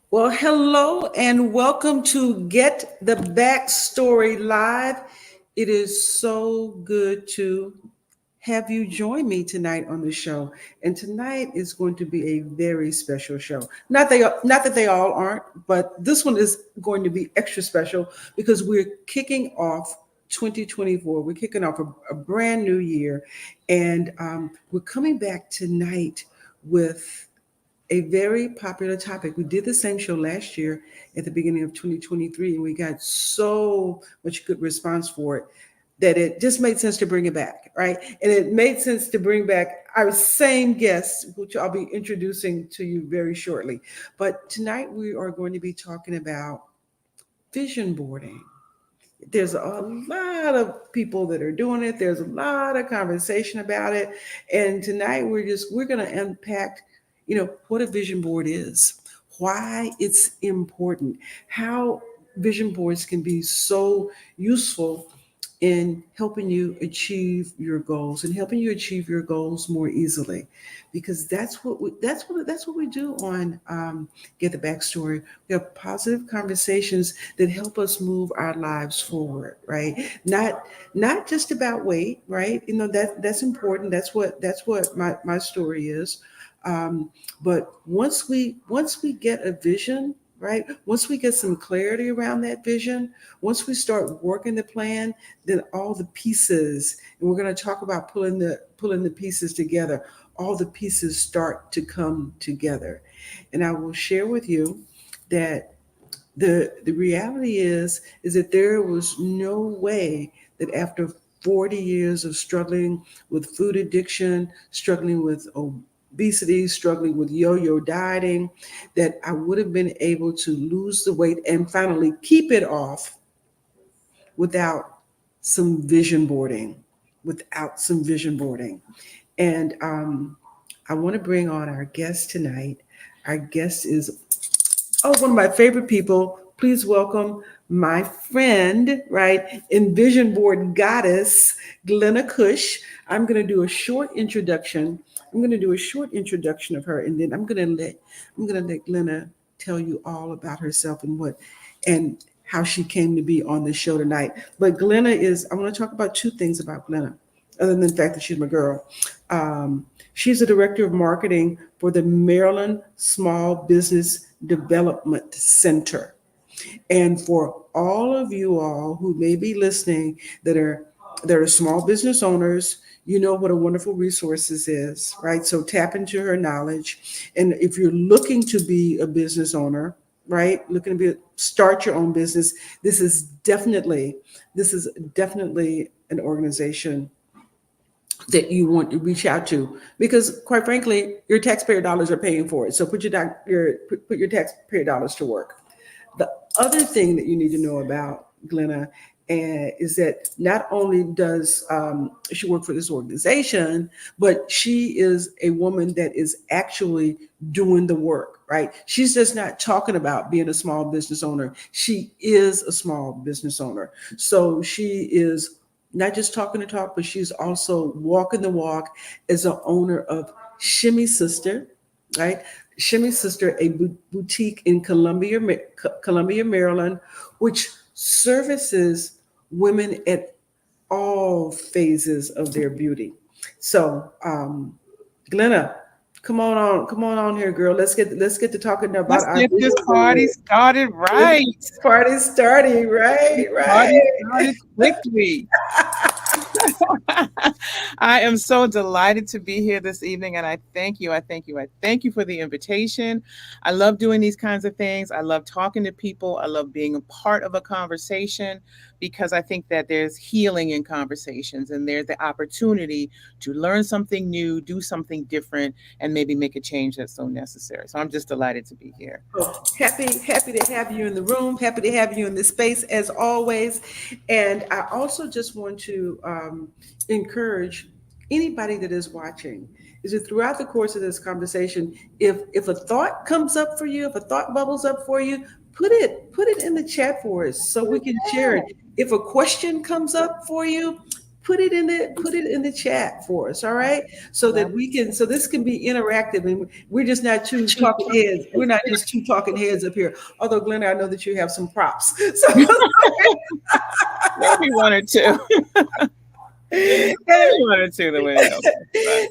Well, hello and welcome to Get the Backstory Live. It is so good to have you join me tonight on the show. And tonight is going to be a very special show. Not that they all aren't, but this one is going to be extra special because we're kicking off 2024. We're kicking off a brand new year, and we're coming back tonight with a very popular topic. We did the same show last year at the beginning of 2023, and we got so much good response for it that it just made sense to bring it back, right? And it made sense to bring back our same guests, which I'll be introducing to you very shortly. But tonight we are going to be talking about vision boarding. There's a lot of people that are doing it. There's a lot of conversation about it. And tonight we're going to unpack, what a vision board is, why it's important, how vision boards can be so useful in helping you achieve your goals and helping you achieve your goals more easily, because that's what we do on Get the Backstory. We have positive conversations that help us move our lives forward, right? Not just about weight, right? That's important. That's what my story is. But once we get a vision, right? Once we get some clarity around that vision, once we start working the plan, then all the pieces, and we're going to talk about pulling the pieces together. All the pieces start to come together, and I will share with you that the reality is that there was no way that after 40 years of struggling with food addiction, struggling with obesity, struggling with yo-yo dieting, that I would have been able to lose the weight and finally keep it off without some vision boarding, without some vision boarding. And I want to bring on our guest tonight. Our guest is one of my favorite people. Please welcome my friend, right, Envision Board goddess, Glenna Cush. I'm going to do a short introduction. I'm going to do a short introduction of her, and then I'm going to let Glenna tell you all about herself and how she came to be on the show tonight. But Glenna I want to talk about two things about Glenna, other than the fact that she's my girl. She's the director of marketing for the Maryland Small Business Development Center. And for all of you all who may be listening that are small business owners, you know what a wonderful resource this is, right? So tap into her knowledge. And if you're looking to be a business owner, right, looking to start your own business, this is definitely an organization that you want to reach out to, because quite frankly your taxpayer dollars are paying for it, so put your taxpayer dollars to work. The other thing that you need to know about Glenna is that not only does she work for this organization, but she is a woman that is actually doing the work, right? She's just not talking about being a small business owner. She is a small business owner. So she is not just talking the talk, but she's also walking the walk as an owner of Shimmy Sister, right? Shimmy Sister, a boutique in Columbia, Maryland, which services women at all phases of their beauty. So, Glenna, come on here, girl. Let's get to talking about Let's our get this vision party board. started Let's get right. this party started, right, Party right. started quickly. I am so delighted to be here this evening, and I thank you. I thank you. I thank you for the invitation. I love doing these kinds of things. I love talking to people. I love being a part of a conversation because I think that there's healing in conversations and there's the opportunity to learn something new, do something different, and maybe make a change that's so necessary. So I'm just delighted to be here. Well, happy to have you in the room. Happy to have you in this space as always. And I also just want to encourage anybody that is watching is that throughout the course of this conversation, if a thought comes up for you, if a thought bubbles up for you, put it in the chat for us so we can share it. If a question comes up for you, put it in the chat for us, all right? So Yeah. that we can, so this can be interactive, and we're just not two talking heads. We're not just two talking heads up here. Although, Glenna, I know that you have some props. So Maybe one or two. Maybe one or two the way it goes.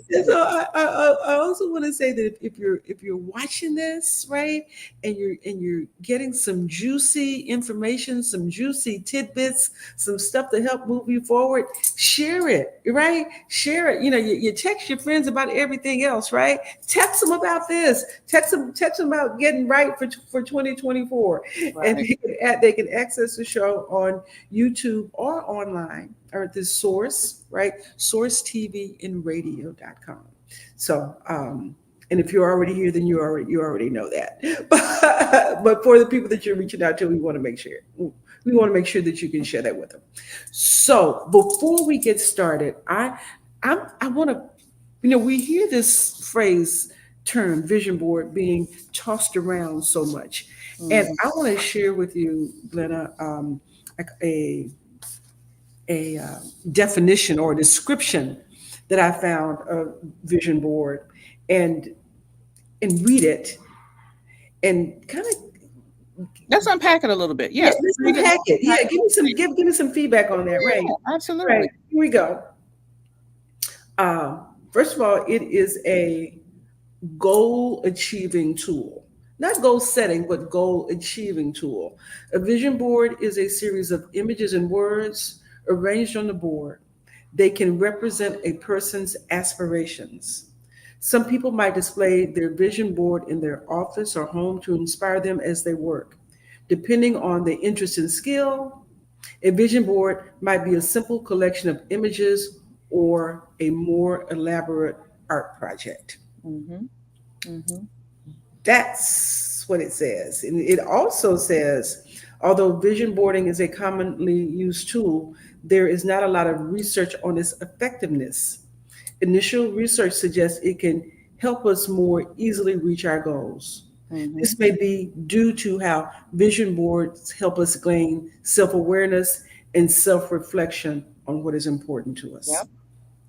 But and so I also want to say that if you're watching this, right, and you're getting some juicy information, some juicy tidbits, some stuff to help move you forward, share it, right? Share it. You know, you text your friends about everything else, right? Text them about this. Text them about getting right for 2024, and right. they can access the show on YouTube or online or at this source, right? Source TV and radio.com. So, and if you're already here, then you already know that. But for the people that you're reaching out to, we want to make sure that you can share that with them. So before we get started, I want to, you know, we hear this phrase term vision board being tossed around so much, and Mhm. I want to share with you, Glenna, a definition or a description that I found of vision board, and read it and kind of, Let's unpack it a little bit. yeah, Yes. let's Read it. unpack it. Unpack Yeah, give me some feedback on that. Right, it. right. Absolutely. Here we go. Uh, First of all, it is a goal achieving tool. Not goal setting, but goal achieving tool. A vision board is a series of images and words arranged on the board. They can represent a person's aspirations. Some people might display their vision board in their office or home to inspire them as they work. Depending on the interest and skill, a vision board might be a simple collection of images or a more elaborate art project. Hmm. Hmm. That's what it says. And it also says, although vision boarding is a commonly used tool, there is not a lot of research on its effectiveness. Initial research suggests it can help us more easily reach our goals. Hmm. This may be due to how vision boards help us gain self awareness and self reflection on what is important to us. Yep.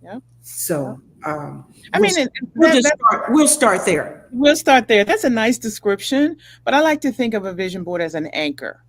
Yep. Yep. So I mean, we'll start there. we'll start there. That's a nice description, but I like to think of a vision board as an anchor.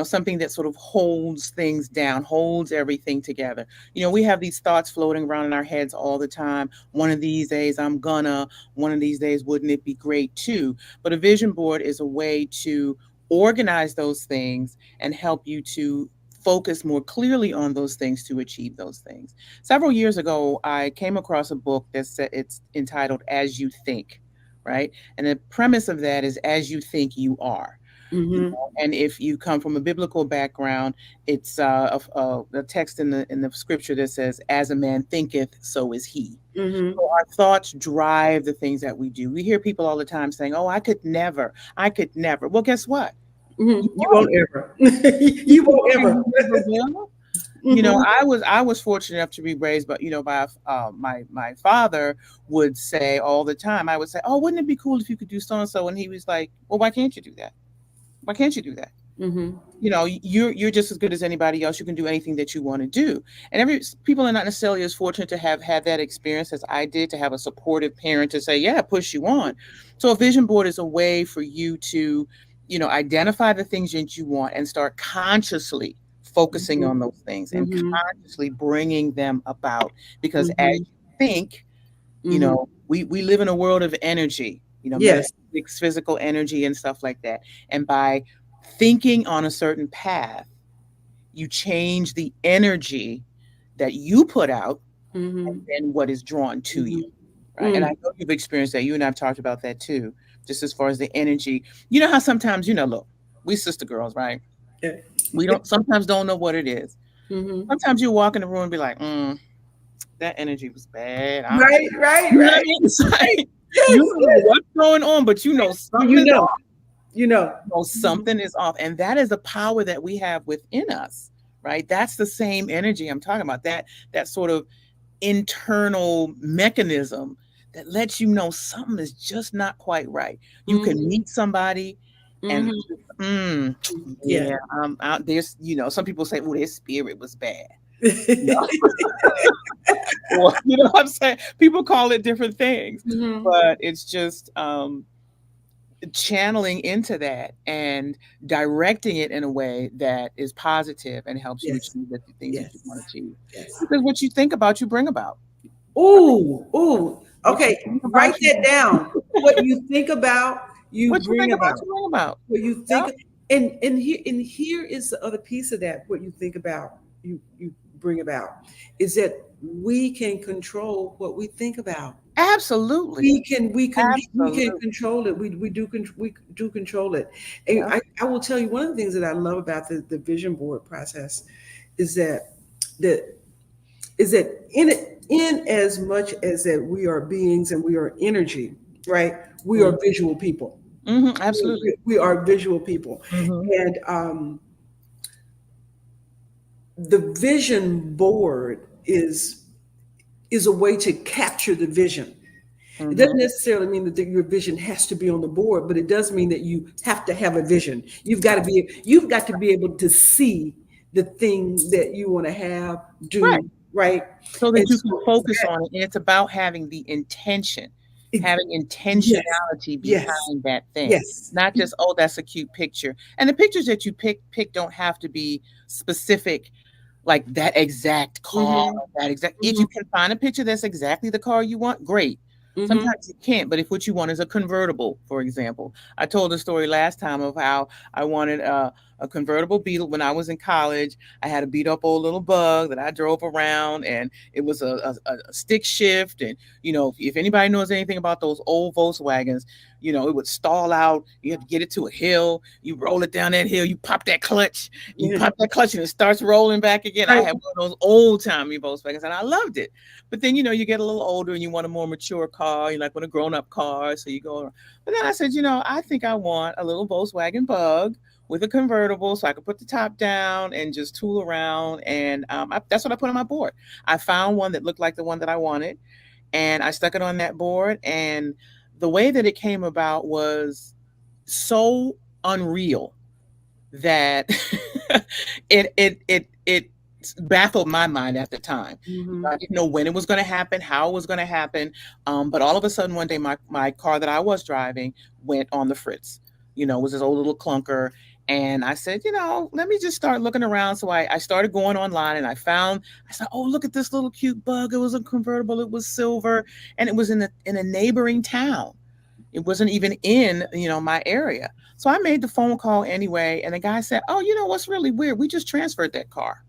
Something that sort of holds things down, holds everything together. We have these thoughts floating around in our heads all the time. One of these days, one of these days, wouldn't it be great too? But a vision board is a way to organize those things and help you to focus more clearly on those things to achieve those things. Several years ago, I came across a book that said it's entitled As You Think, right? And the premise of that is as you think you are. Mm-hmm. And if you come from a biblical background, it's a text in the scripture that says, "As a man thinketh, so is he." Mm-hmm. So our thoughts drive the things that we do. We hear people all the time saying, "Oh, I could never, I could never." Well, guess what? You Mm-hmm. You won't. won't ever. You won't And ever. you never will. Mm-hmm. I was fortunate enough to be raised, but by my father would say all the time. I would say, "Oh, wouldn't it be cool if you could do so and so?" And he was like, "Well, why can't you do that? Why can't you do that?" Mm-hmm. You're just as good as anybody else. You can do anything that you want to do. And every people are not necessarily as fortunate to have had that experience as I did, to have a supportive parent to say, yeah, push you on. So a vision board is a way for you to identify the things that you want and start consciously focusing Mm-hmm. on those things and Mm-hmm. consciously bringing them about, because as Mm-hmm. you think, Mm-hmm. we live in a world of energy, Yes. metaphysics, physical energy and stuff like that. And by thinking on a certain path, you change the energy that you put out Mm-hmm. and what is drawn to you. Right. And I Mm-hmm. know you've experienced that. You and I've talked about that too, just as far as the energy. You know how sometimes, look, we sister girls, right? Yeah. We don't sometimes don't know what it is. Mm-hmm. Sometimes you walk in the room and be like, that energy was bad. I don't, Right, right, you know what I right. mean? It's Right. like, you Yes, don't know yes. what's going on, but something You is know, off. you know. Mhm. Something is off. And that is the power that we have within us, right? That's the same energy I'm talking about. That sort of internal mechanism that lets you know something is just not quite right. You can Mhm. meet somebody and Mhm. mm, Yeah. yeah, out there's some people say, "Oh, their spirit was bad." You know, or, you know what I'm saying? People call it different things, Hmm. but it's just channeling into that and directing it in a way that is positive and helps you Yes, achieve the things that you want to yes, achieve. yes. Because what you think about, you bring about. Ooh, ooh. What you Okay, think write about, you that down. What you think about, you what you bring think about, about. you bring about. What you think, Yep. and here is the other piece of that. What you think about, you bring about, is that we can control what we think about. Absolutely. We can Absolutely. control it. We do control it. And Yeah. I will tell you one of the things that I love about the vision board process is that that in as much as that we are beings and we are energy, right? We are visual people. Absolutely. We are visual people, Hmm. and the vision board is a way to capture the vision. It doesn't Hmm. necessarily mean that your vision has to be on the board, but it does mean that you have to have a vision. You've got to be able to see the thing that you want to have, Right. do, right? So And that you can so focus on it. And it's about having the intention, it, having yes, intentionality yes, behind that thing. yes. Not just, oh, that's a cute picture. And the pictures that you pick don't have to be specific, like that exact car, Mm-hmm, that exact. If mm-hmm, you can find a picture that's exactly the car you want, great. mm-hmm. Sometimes you can't, but if what you want is a convertible, for example, I told a story last time of how I wanted a convertible Beetle when I was in college. I had a beat up old little bug that I drove around, and it was a stick shift. And if anybody knows anything about those old Volkswagens, it would stall out. You have to get it to a hill. You roll it down that hill. You pop that clutch. You Yeah, pop that clutch, and it starts rolling back again. I right. had one of those old timey Volkswagens, and I loved it. But then you get a little older, and you want a more mature car. You like want a grown up car, so you go. But then I said, I think I want a little Volkswagen Bug with a convertible, so I could put the top down and just tool around. And that's what I put on my board. I found one that looked like the one that I wanted, and I stuck it on that board. And the way that it came about was so unreal that it baffled my mind at the time. Mm-hmm, I didn't know when it was going to happen, how it was going to happen. But all of a sudden, one day, my car that I was driving went on the fritz. It was this old little clunker. And I said, let me just start looking around. So I started going online, and I said, oh, look at this little cute bug. It was a convertible. It was silver. And it was in a neighboring town. It wasn't even in, my area. So I made the phone call anyway, and the guy said, "Oh, what's really weird? We just transferred that car.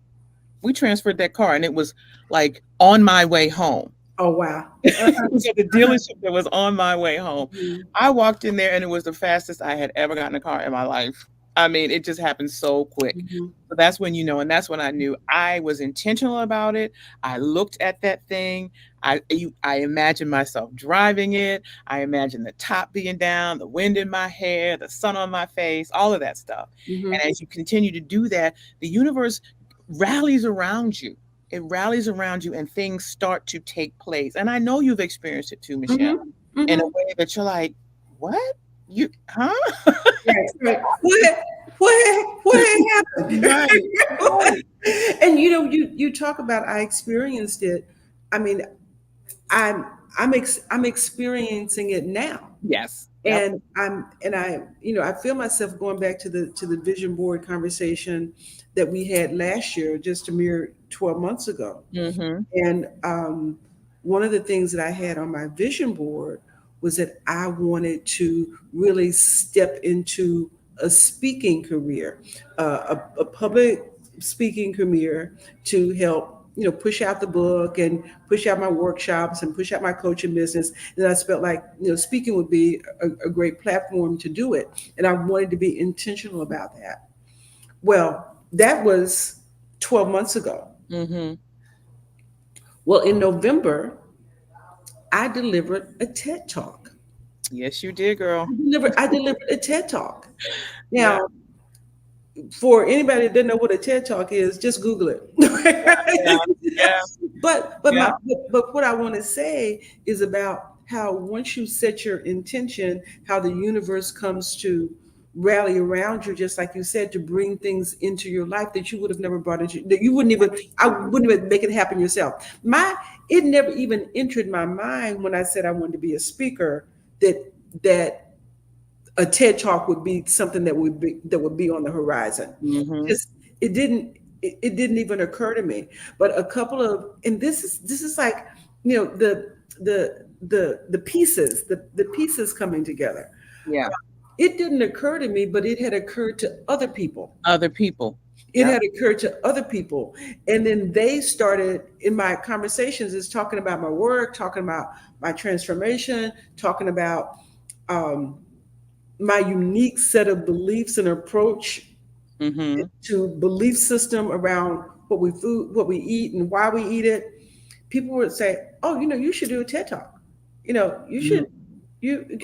We transferred that car, and it was like on my way home." oh wow. It was at the dealership that was on my way home. Mhm, I walked in there, and it was the fastest I had ever gotten a car in my life. I mean, it just happened so quick. mhm, So that's when and that's when I knew I was intentional about it. I looked at that thing. I imagined myself driving it. I imagined the top being down, the wind in my hair, the sun on my face, all of that stuff. mhm, And as you continue to do that, the universe rallies around you. It rallies around you, and things start to take place. And I know you've experienced it too, Michelle, mhm, in a mhm. way that you're like, what? You, huh? Right, right. What happened? Right, right. And you talk about I experienced it. I mean, I'm I'm experiencing it now. Yes. Yep. And I feel myself going back to the vision board conversation that we had last year, just a mere 12 months ago. Mm-hmm. And one of the things that I had on my vision board was that I wanted to really step into a speaking career, a public speaking career, to help push out the book and push out my workshops and push out my coaching business. And I felt like speaking would be a great platform to do it, and I wanted to be intentional about that. Well, that was 12 months ago. Mm-hmm. Well, in November, I delivered a TED Talk. Yes, you did, girl. I delivered a TED Talk. Yeah. Now, for anybody that doesn't know what a TED Talk is, just Google it. Yeah. Yeah. Yeah. But what I want to say is about how once you set your intention, how the universe comes to rally around you, just like you said, to bring things into your life that you would have never brought into, that you wouldn't even, I wouldn't even make it happen yourself. It never even entered my mind when I said I wanted to be a speaker that a TED talk would be something that would be on the horizon. Mm-hmm. Just it didn't even occur to me. But a couple of, and this is like, the pieces, the pieces coming together. Yeah. It didn't occur to me, but it had occurred to other people. Other people. It Yep. had occurred to other people. And then they started in my conversations is talking about my work, talking about my transformation, talking about um, my unique set of beliefs and approach Mm-hmm. to belief system around what we eat and why we eat it. People would say, "Oh, you should do a TED talk. You should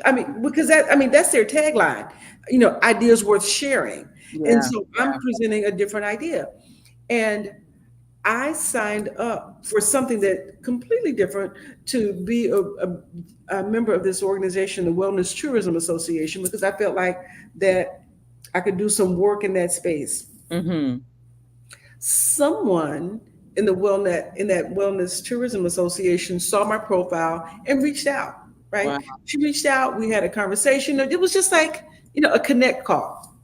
I mean, because that's their tagline. Ideas worth sharing." And Yeah. so I'm Yeah. presenting a different idea, and I signed up for something that completely different to be a member of this organization, the Wellness Tourism Association, because I felt like that I could do some work in that space. Mm-hmm. Someone in that Wellness Tourism Association saw my profile and reached out. Right? Wow. She reached out. We had a conversation. It was just like a connect call.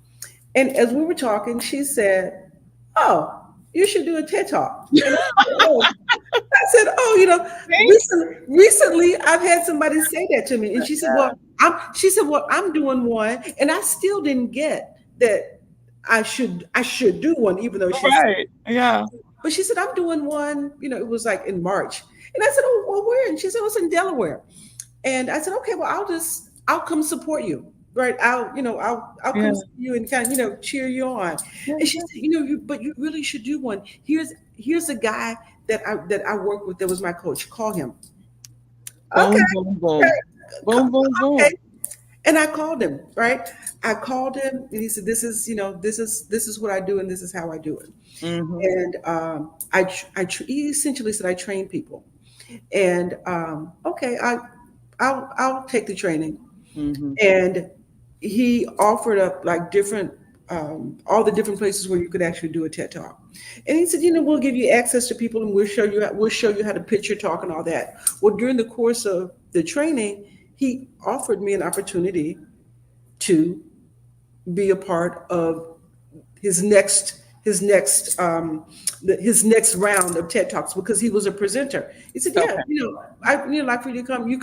And as we were talking, she said, "Oh, you should do a TED talk." And I said, "Oh, Thank recently I've had somebody say that to me." And she said, you. "Well, I'm doing one," and I still didn't get that I should do one, even though she said. Right. Yeah. But she said, "I'm doing one." It was like in March, and I said, "Oh, well, where?" And she said, "Oh, it's in Delaware." And I said, "Okay, well, I'll come support you." Right. I'll Yeah. come see you and kind of, cheer you on. Yeah. And she said, but you really should do one. Here's a guy that I worked with that was my coach. Call him. Okay. Boom, boom, boom. Okay. Boom, boom, boom. Okay. And I called him, right? I called him and he said, this is what I do and this is how I do it. Mm-hmm. And he essentially said, I train people. And okay, I'll take the training. Mm-hmm. And he offered up like different all the different places where you could actually do a TED talk. And he said, we'll give you access to people and we'll show you how to pitch your talk and all that. Well, during the course of the training, he offered me an opportunity to be a part of his next round of TED Talks because he was a presenter. He said, "Yeah, Okay. I like for you to come. You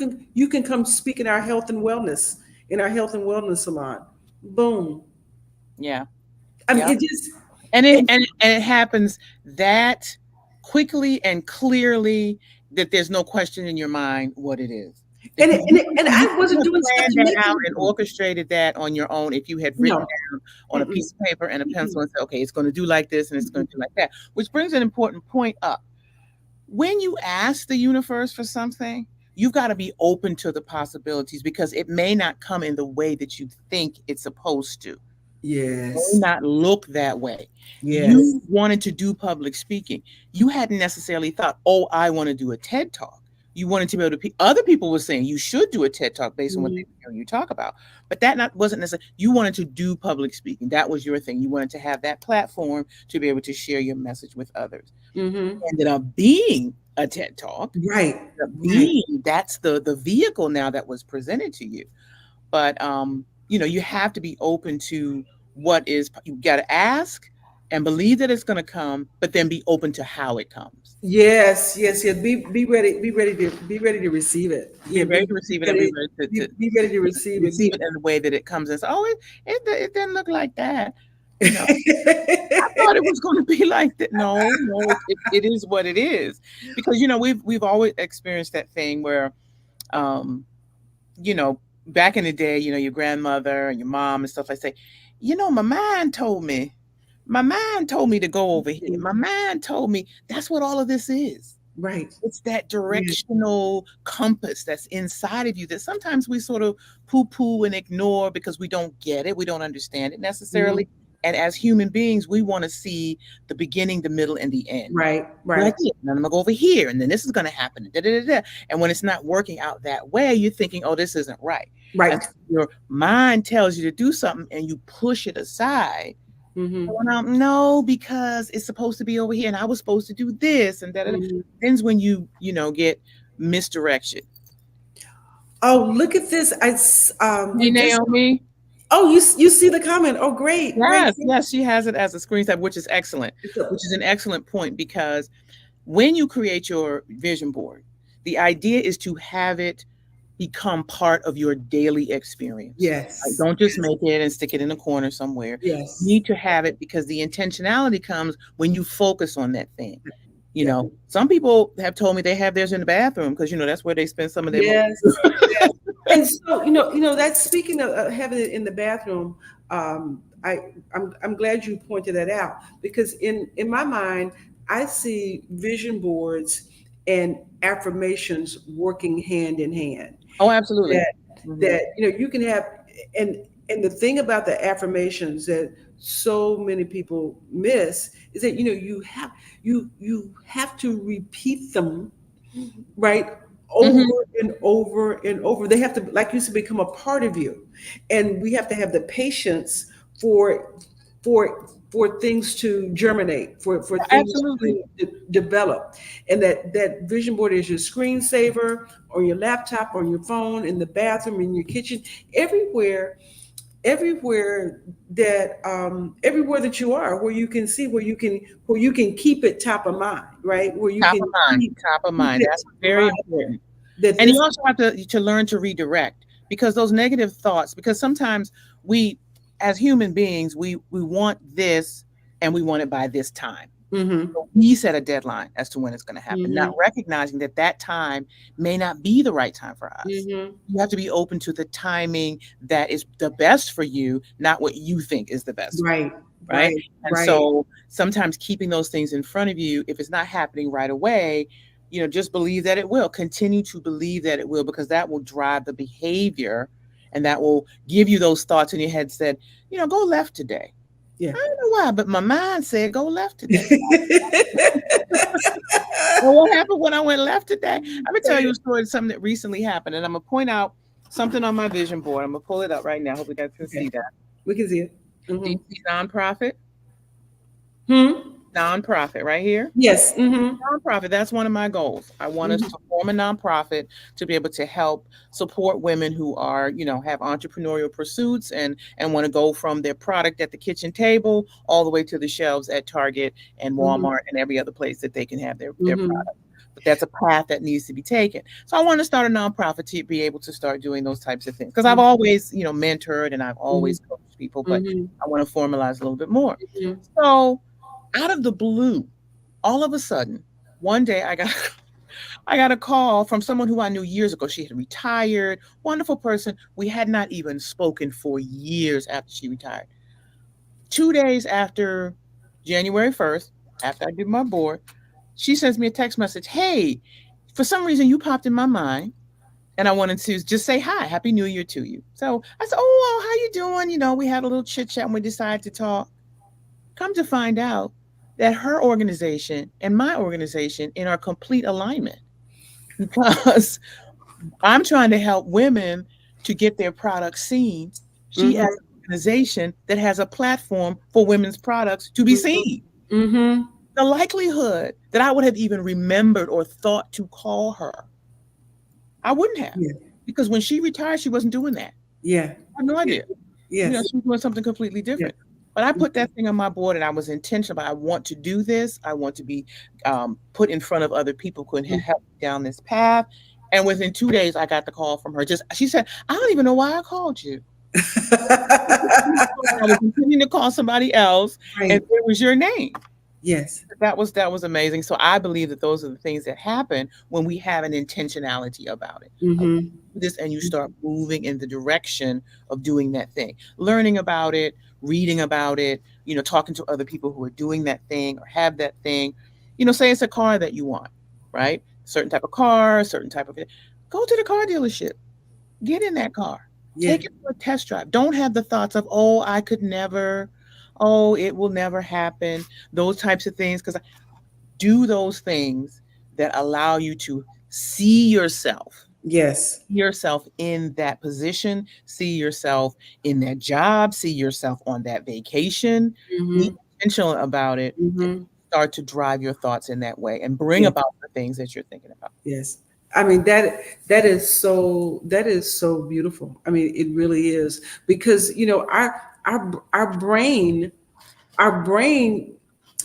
can come speak in our health and wellness salon." Boom. Yeah. I mean, Yeah. it just And it and, and it happens that quickly and clearly that there's no question in your mind what it is. If and you I couldn't wasn't have doing stuff planned to that make out it and happen. orchestrated that on your own, if you had written No. down on a Mm-mm, piece of paper and a mm-mm, pencil and said, okay, it's going to do like this and it's going mm-mm. to do like that, which brings an important point up. When you ask the universe for something, you've got to be open to the possibilities because it may not come in the way that you think it's supposed to, may Yes. not look that way. Yes. You wanted to do public speaking. You hadn't necessarily thought, oh, I want to do a TED talk. You wanted to be able to, other people were saying you should do a TED talk based on what they Mhm. were hearing you talk about. But that not wasn't necessarily, you wanted to do public speaking. That was your thing. You wanted to have that platform to be able to share your message with others. Mhm. Ended up being a TED talk. Right. Ended up Right. being, that's the vehicle now that was presented to you. But you have to be open to what is, you got to ask and believe that it's going to come, but then be open to how it comes. Yes, yes, yes. Be ready to receive it. Be Yeah, ready to receive it and be ready to be ready to receive it. receive it in the way that it comes and say, oh, it didn't look like that. You know, I thought it was going to be like that. No, no, it is what it is. Because, we've always experienced that thing where, um, you know, back in the day, your grandmother and your mom and stuff like say, my mind told me to go over here. My mind told me that's what all of this is. Right. It's that Yeah. directional compass that's inside of you that sometimes we sort of poo poo and ignore because we don't get it. We don't understand it Mhm. necessarily. And as human beings, we want to see the beginning, the middle, and the end. Right, You're like, right, yeah, and then I'm gonna go over here, and then this is gonna happen. Da, da, da, da. And when it's not working out that way, you're thinking, oh, this isn't right. And right. so your mind tells you to do something and you push it aside. Mm-hmm. Going out, no, because it's supposed to be over here, and I was supposed to do this, and da, da, da. Mm-hmm. Then's when get misdirection. Oh, look at this! Hey, We just. Naomi. Oh, you see the comment? Oh, great, great. Yes, yes, she has it as a screenshot, which is excellent, which is an excellent point because when you create your vision board, the idea is to have it become part of your daily experience. Right? Yes, Don't just make it and stick it in a corner somewhere. You yes, need to have it because the intentionality comes when you focus on that thing. yeah, Some people have told me they have theirs in the bathroom because that's where they spend some of their most. yes, yes. And so that's speaking of having it in the bathroom. I'm glad you pointed that out because in my mind, I see vision boards and affirmations working hand in hand. Oh, absolutely. That Hmm. that you can have, and the thing about the affirmations that so many people miss is that you have to repeat them, right, over Hmm. and over and over. They have to, like you said, become a part of you, and we have to have the patience for for things to germinate, for things Absolutely. to develop. And that vision board is your screensaver, on your laptop, on your phone, in the bathroom, in your kitchen, everywhere, everywhere that you are, where you can see, where you can keep it top of mind, right, where you Top can of mind. keep Top of keep mind. it That's top of very mind important. that And you this. also have to learn to redirect because those negative thoughts, because sometimes we, as human beings, we want this and we want it by this time. Mm-hmm, So we set a deadline as to when it's going to happen, not mm-hmm, recognizing that that time may not be the right time for us. mm-hmm. You have to be open to the timing that is the best for you, not what you think is the best for you. Right, Right. right, And right. so sometimes keeping those things in front of you, if it's not happening right away, just believe that it will. Continue to believe that it will, because that will drive the behavior and that will give you those thoughts in your head said, go left today. Yeah. I don't know why, but my mind said go left today. Well, what happened when I went left today? Let me tell you a story of something that recently happened, and I'm gonna point out something on my vision board. I'm gonna pull it up right now. Hope you guys can Okay, see that. we can see it. Do Mm-hmm. you see nonprofit? Hmm. Nonprofit right here. Yes. Mm-hmm. Nonprofit, that's one of my goals. I want us Mm-hmm. to form a nonprofit to be able to help support women who are, have entrepreneurial pursuits and want to go from their product at the kitchen table all the way to the shelves at Target and Mm-hmm. Walmart and every other place that they can have their Mm-hmm. product. But that's a path that needs to be taken. So I want to start a nonprofit to be able to start doing those types of things. Because I've always, mentored and I've Mm-hmm. always coached people, but Mm-hmm. I want to formalize a little bit more. Mm-hmm. So out of the blue, all of a sudden, one day I got a call from someone who I knew years ago. She had retired, wonderful person. We had not even spoken for years after she retired. 2 days after January 1st, after I did my board, she sends me a text message. Hey, for some reason you popped in my mind and I wanted to just say hi, happy new year to you. So I said, oh, well, how you doing? We had a little chit chat and we decided to talk. Come to find out that her organization and my organization in are complete alignment because I'm trying to help women to get their products seen. She has Mm-hmm. an organization that has a platform for women's products to be seen. Mm-hmm. The likelihood that I would have even remembered or thought to call her, I wouldn't have. Yeah. Because when she retired, she wasn't doing that. Yeah. I had no Yeah. idea. Yes. She's doing something completely Yeah. different. But I put that thing on my board and I was intentional. I want to do this. I want to be put in front of other people who can help me down this path. And within 2 days, I got the call from her. She said, I don't even know why I called you. I was continuing to call somebody else, and Right. it was your name. Yes. That was amazing. So I believe that those are the things that happen when we have an intentionality about it. Mm-hmm. This and you start moving in the direction of doing that thing, learning about it, reading about it, talking to other people who are doing that thing or have that thing. Say it's a car that you want, right? Certain type of car, certain type of it. Go to the car dealership, get in that car, Yeah. take it for a test drive. Don't have the thoughts of, oh, I could never, oh, it will never happen, those types of things. Because do those things that allow you to see Yes. yourself in that position, see yourself in that job, see yourself on that vacation. Be Mm-hmm. intentional about it and Mm-hmm. start to drive your thoughts in that way and bring Yes. about the things that you're thinking about. Yes. I mean that is so beautiful. I mean, it really is because our brain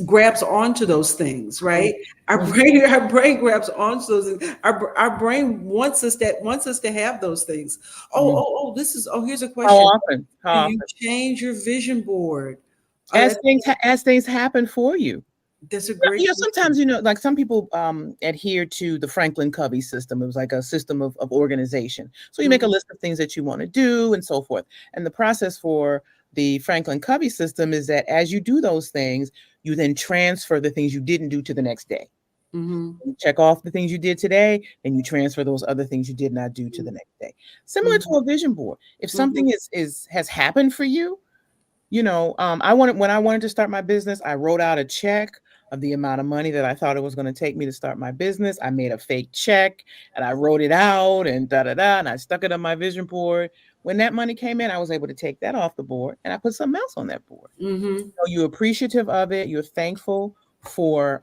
grabs onto those things, right? Our Mhm. brain our brain grabs onto those things. Our brain wants us to have those things. Oh, Mhm. oh, oh, here's a How question. often? How Do you often? change your vision board? Oh, As things happen for you. that's a great question. Sometimes like some people adhere to the Franklin Covey system. It was like a system of organization. So you make a Mhm, list of things that you want to do and so forth. And the process for the Franklin Covey system is that as you do those things, you then transfer the things you didn't do to the next day. mhm, You check off the things you did today, and you transfer those other things you did not do to the next day. Similar mhm, to a vision board. If mhm, something is has happened for you, I wanted when I wanted to start my business, I wrote out a check of the amount of money that I thought it was going to take me to start my business. I made a fake check and I wrote it out and da da da, and I stuck it on my vision board. When that money came in, I was able to take that off the board and I put something else on that board. mhm, So you're appreciative of it. You're thankful for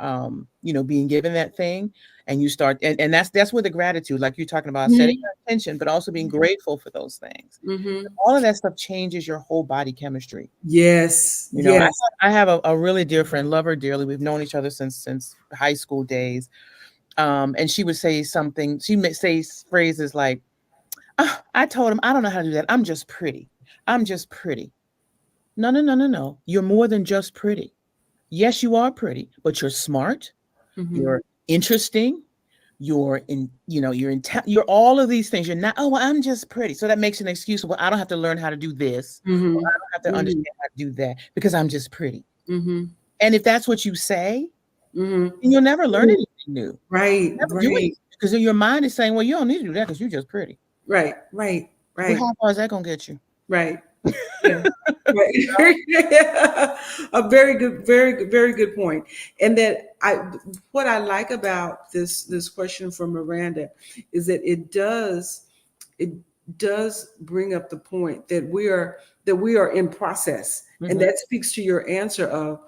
being given that thing, and you start and that's where the gratitude, like you're talking about, setting mhm, your intention, but also being grateful for those things. mhm. All of that stuff changes your whole body chemistry. Yes, You know, I yes. I have a really dear friend, love her dearly. We've known each other since high school days. And she would say something. She may say phrases like, "Ah, I told him I don't know how to do that. I'm just pretty. I'm just pretty." No, no, no, no, no. You're more than just pretty. Yes, you are pretty, but you're smart. Mhm, You're interesting. You're all of these things. You're not. Oh, well, I'm just pretty. So that makes an excuse. Well, I don't have to learn how to do this. Or mhm, I don't have to mhm, understand how to do that because I'm just pretty. mhm, And if that's what you say, mhm. then you'll never learn anything new. Right, Never do it right, because your mind is saying, "Well, you don't need to do that because you're just pretty." right, right, Well, right, how far is that gonna get you? right. Yeah. Right. Yeah. A very good, very good, very good point. And that what I like about this question from Miranda is that it does bring up the point that we are in process, and Mhm. that speaks to your answer of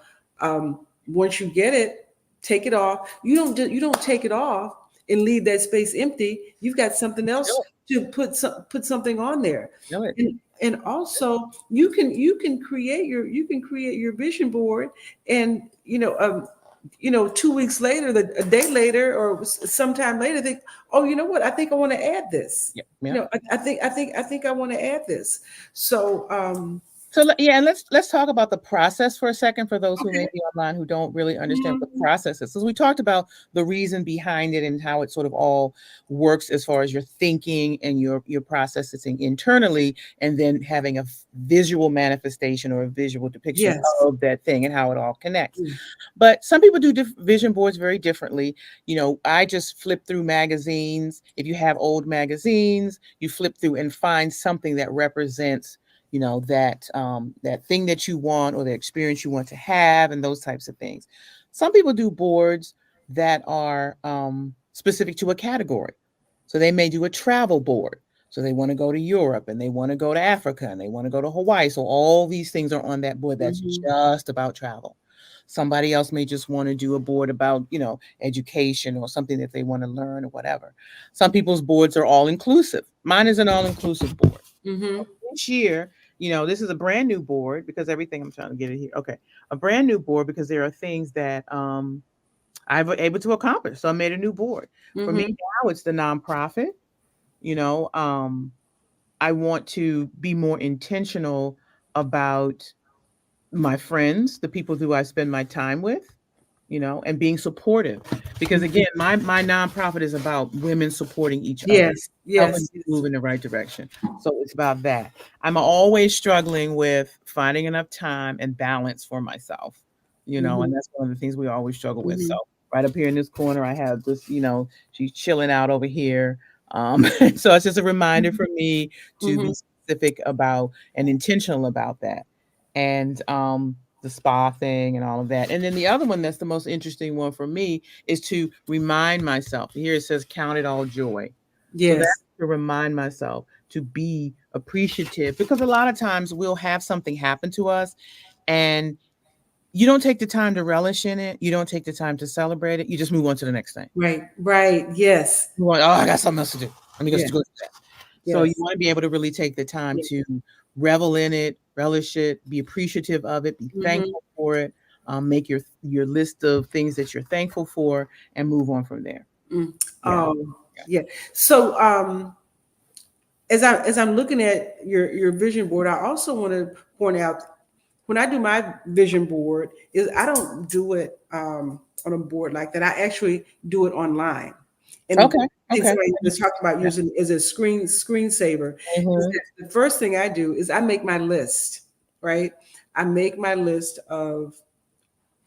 once you get it, take it off. You don't take it off and leave that space empty. You've got something else Do it. to put something on there, Do it. and also you can create your vision board, and 2 weeks later, a day later, or sometime later, think, oh, you know what, I think I want to add this. Yeah. Yeah. I think I want to add this. So So yeah, and let's talk about the process for a second for those who may okay. be online who don't really understand what the Mhm. process is. So we talked about the reason behind it and how it sort of all works as far as your thinking and your processing internally, and then having a visual manifestation or a visual depiction Yes. of that thing and how it all connects. Mm. But some people do vision boards very differently. I just flip through magazines. If you have old magazines, you flip through and find something that represents that thing that you want or the experience you want to have and those types of things. Some people do boards that are specific to a category. So they may do a travel board. So they want to go to Europe and they want to go to Africa and they want to go to Hawaii. So all these things are on that board that's Mhm. just about travel. Somebody else may just want to do a board about, education or something that they want to learn or whatever. Some people's boards are all inclusive. Mine is an all inclusive board. Mhm. This year, this is a brand new board because everything I'm trying to get it here. Okay. A brand new board because there are things that I've been able to accomplish. So I made a new board. For me Mhm. now, it's the nonprofit. You know, um, I want to be more intentional about my friends, the people who I spend my time with, and being supportive. Because Mhm. again, my nonprofit is about women supporting each other, Yes. helping Yes. to Yes. move in the right direction. So it's about that. I'm always struggling with finding enough time and balance for myself, and Mhm. that's one of the things we always struggle with. So Mhm. right up here in this corner, I have this, she's chilling out over here. So it's just a reminder for me to be Mhm. specific about and intentional about that. And the spa thing and all of that. And then the other one that's the most interesting one for me is to remind myself. Here it says count it all joy. So that's Yes. to remind myself to be appreciative, because a lot of times we'll have something happen to us and you don't take the time to relish in it. You don't take the time to celebrate it. You just move on to the next thing. Right. Right. Yes. You want, oh, I got something else to do. Let me just Yes. go do that. So you Yes. want to be able to really take the time Yes. to revel in it, relish it, be appreciative of it, be Mm-hmm. thankful for it, make your list of things that you're thankful for, and move on from there. Mm. Yeah. Yeah. So as I'm looking at your vision board, I also want to point out when I do my vision board is I don't do it on a board like that. I actually do it online. And Okay. things Okay. somebody just talked about Yeah. using as a screensaver is Mhm. that the first thing I do is I make my list, right? I make my list of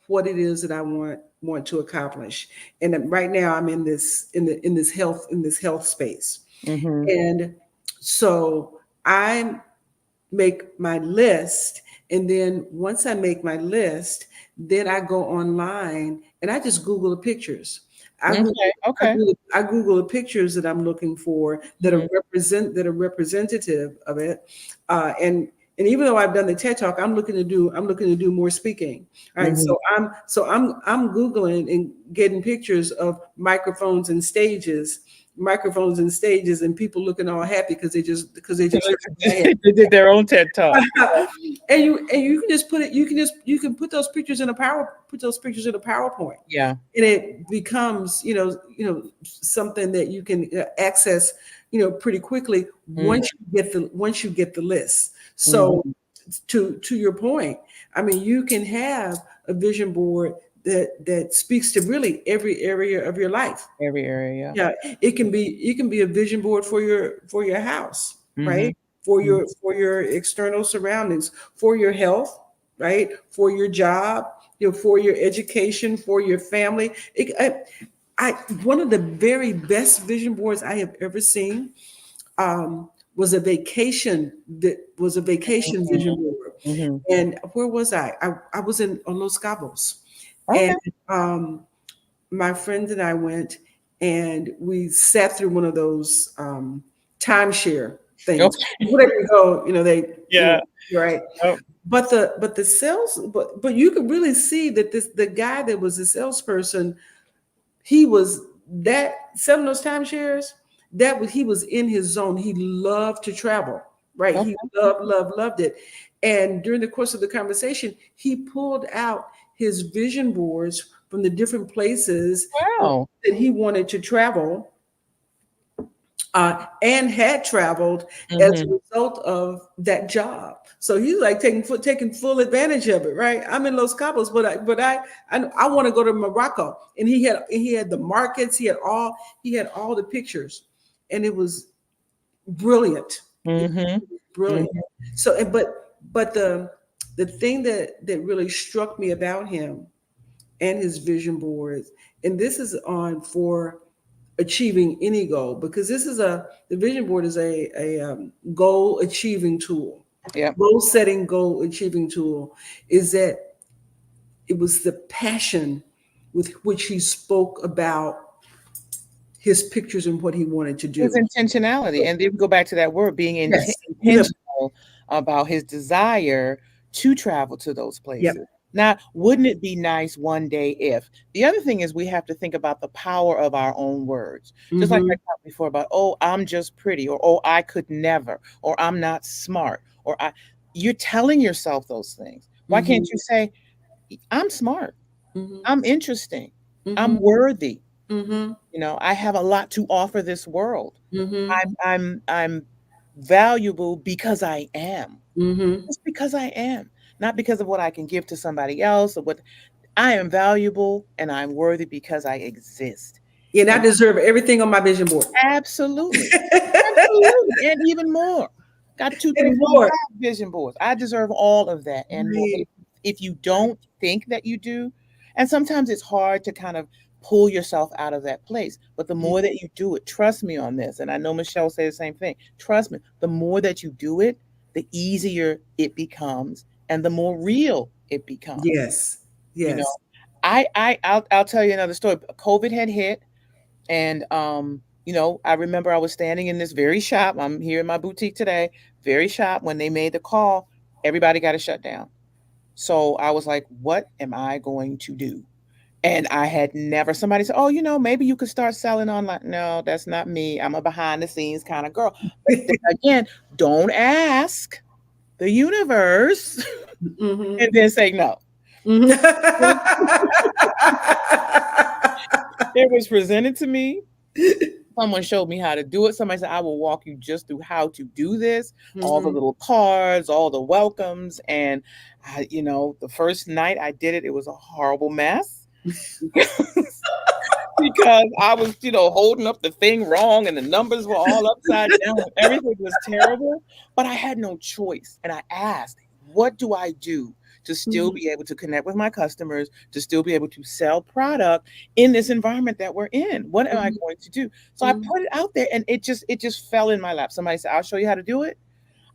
what it is that I want to accomplish. And right now I'm in this health space. Mhm. And so I make my list. And then once I make my list, then I go online and I just Google the pictures. I Google, Okay. Okay. I Google the pictures that I'm looking for Mhm. that are representative of it. And even though I've done the TED Talk, I'm looking to do more speaking. All right. Mhm. I'm Googling and getting pictures of microphones and stages and people looking all happy because they just They did their own TED talk. and you can just you can put those pictures in a PowerPoint, Yeah. and it becomes something that you can access pretty quickly Mhm. once you get the list. So Mhm. to your point, I mean, you can have a vision board that speaks to really every area of your life. Every area. Yeah, it can be a vision board for your house, Yeah. right? Mhm. Mhm. For your external surroundings, for your health, right? For your job, for your education, for your family. I one of the very best vision boards I have ever seen um, was a vacation vision Mhm. board. Mhm. And where was I? I was in on Los Cabos, and Okay. um, my friend and I went and we sat through one of those timeshare things. Okay. Whatever you go, Yeah. right. Yep. But the sales, but you could really see that the guy that was the salesperson, he was that selling those timeshares. He was in his zone. He loved to travel, right? He Okay. loved it. And during the course of the conversation, he pulled out his vision boards from the different places Wow. that he wanted to travel and had traveled as a Mhm. result of that job. So he's like taking full advantage of it, right? I'm in Los Cabos, I want to go to Morocco, and he had the markets, he had all the pictures, and it was brilliant, it Mhm. was brilliant. Mhm. So, but the thing that really struck me about him and his vision boards, and this is on for achieving any goal, because the vision board is a goal achieving tool, Yep. goal achieving tool, is that it was the passion with which he spoke about his pictures and what he wanted to His do. intentionality, and then we go back to that word being Yes, you have. intentional about his desire to travel to those Yep. places. Now, wouldn't it be nice one day if the other thing is we have to think about the power of our own words. Just like I Mm-hmm. talked before about, oh, I'm just pretty, or oh, I could never, or I'm not smart, or you're telling yourself those things. Why Mm-hmm. can't you say, I'm smart, Mm-hmm. I'm interesting, Mm-hmm. I'm worthy, Mm-hmm. I have a lot to offer this world. Mm-hmm. I'm valuable because I am. Mm-hmm. Just because I am. Not because of what I can give to somebody else or what I am valuable and I'm worthy because I exist. And I And deserve everything on my vision board. absolutely. Absolutely. And even more. Got two, three, And four, more. five vision boards. I deserve all of that and more. But Right. if you don't think that you do, and sometimes it's hard to kind of pull yourself out of that place. But the more that you do it, trust me on this. And I know Michelle said the same thing. Trust me, the more that you do it, the easier it becomes and the more real it becomes. Yes. You know, Yes. I'll tell you another story. COVID had hit, and I remember I was standing in this very shop. I'm here in my boutique today, very shop. When they made the call, everybody got to shut down. So I was like, what am I going to do? And I had never, somebody said, oh, maybe you could start selling online. No, that's not me. I'm a behind the scenes kind of girl. But again, don't ask the universe Hmm. and then say no. Hmm. When it was presented to me, someone showed me how to do it. Somebody said, I will walk you just through how to do this, all the Hmm. little cards, all the welcomes. And the first night I did it, it was a horrible mess. Because I was, holding up the thing wrong and the numbers were all upside down. Everything was terrible, but I had no choice. And I asked, what do I do to still be able to connect with my customers, to still be able to sell product in this environment that we're in? What am I going to do? So I put it out there and it just fell in my lap. Somebody said, I'll show you how to do it.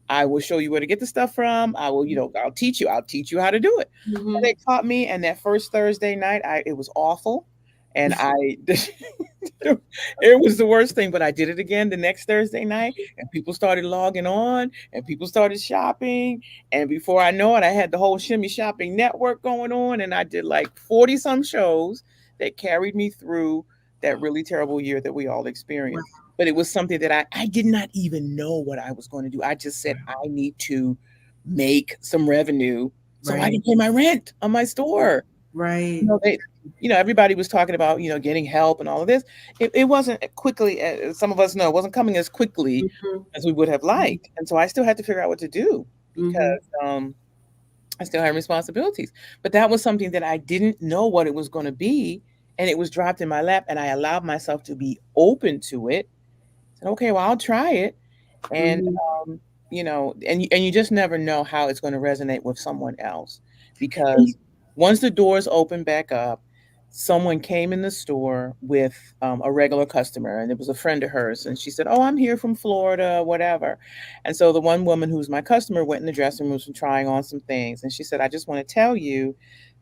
I will show you where to get the stuff from. I will, I'll teach you how to do it. And Hmm. they taught me. And that first Thursday night, it was awful. And it was the worst thing, but I did it again the next Thursday night and people started logging on and people started shopping. And before I know it, I had the whole Shimmy Shopping Network going on. And I did like 40 some shows that carried me through that really terrible year that we all Wow. experienced. But it was something that I did not even know what I was going to do. I just said, I need to make some revenue so I Right. can pay my rent on my store. you Right. know they Everybody was talking about getting help and all of this. It wasn't quickly, as some of us know, it wasn't coming as quickly Hmm. as we would have liked, and so I still had to figure out what to do Hmm. because I still had responsibilities. But that was something that I didn't know what it was going to be, and it was dropped in my lap, and I allowed myself to be open to it. Said, okay, well, I'll try it. And Hmm. and you just never know how it's going to resonate with someone else, because once the doors open back up, someone came in the store with a regular customer, and it was a friend of hers, and she said, oh, I'm here from Florida, whatever. And so the one woman who's my customer went in the dressing room and trying on some things, and she said, I just want to tell you